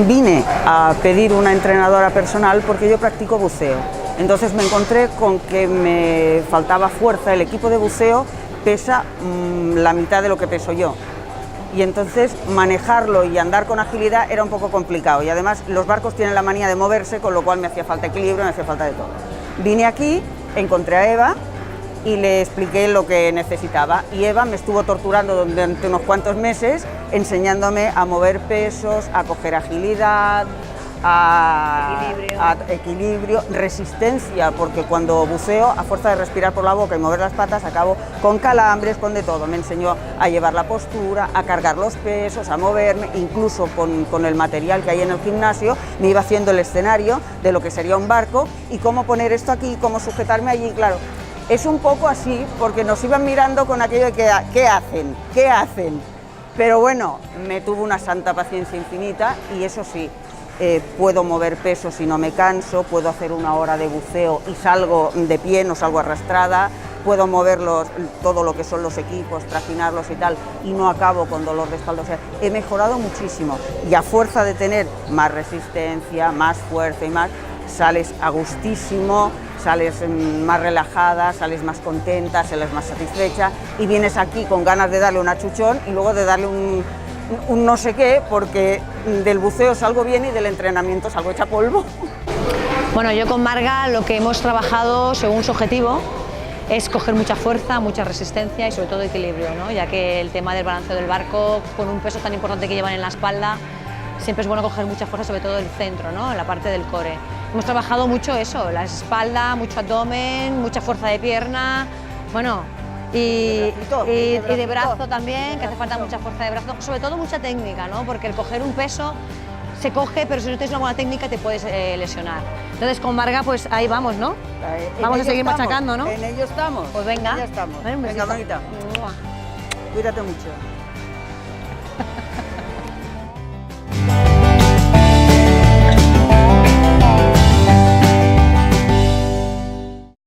Vine a pedir una entrenadora personal porque yo practico buceo. Entonces me encontré con que me faltaba fuerza. El equipo de buceo pesa la mitad de lo que peso yo. Y entonces manejarlo y andar con agilidad era un poco complicado. Y además los barcos tienen la manía de moverse, con lo cual me hacía falta equilibrio, me hacía falta de todo. Vine aquí, encontré a Eva y le expliqué lo que necesitaba. Y Eva me estuvo torturando durante unos cuantos meses, enseñándome a mover pesos, a coger agilidad, a equilibrio, resistencia, porque cuando buceo, a fuerza de respirar por la boca y mover las patas, acabo con calambres, con de todo. Me enseñó a llevar la postura, a cargar los pesos, a moverme, incluso con el material que hay en el gimnasio, me iba haciendo el escenario de lo que sería un barco y cómo poner esto aquí, cómo sujetarme allí, claro. Es un poco así, porque nos iban mirando con aquello de que, ¿qué hacen? ¿Qué hacen? Pero bueno, me tuvo una santa paciencia infinita y eso sí, puedo mover pesos y no me canso, puedo hacer una hora de buceo y salgo de pie, no salgo arrastrada, puedo moverlos, todo lo que son los equipos, trajinarlos y tal, y no acabo con dolor de espalda. O sea, he mejorado muchísimo y a fuerza de tener más resistencia, más fuerza y más, sales a gustísimo, sales más relajada, sales más contenta, sales más satisfecha y vienes aquí con ganas de darle un achuchón y luego de darle un no sé qué, porque del buceo salgo bien y del entrenamiento salgo hecha polvo. Bueno, yo con Marga lo que hemos trabajado según su objetivo es coger mucha fuerza, mucha resistencia y sobre todo equilibrio, ¿no? Ya que el tema del balanceo del barco, con un peso tan importante que llevan en la espalda, siempre es bueno coger mucha fuerza, sobre todo el centro, ¿no? En la parte del core. Hemos trabajado mucho eso, la espalda, mucho abdomen, mucha fuerza de pierna, bueno, y de brazo también, que hace falta mucha fuerza de brazo, sobre todo mucha técnica, ¿no? Porque el coger un peso se coge, pero si no tienes una buena técnica te puedes lesionar. Entonces con Marga pues ahí vamos, ¿no? Vamos a seguir machacando, ¿no? En ello estamos. Pues venga. Ya estamos. Venga, bonita. Cuídate mucho.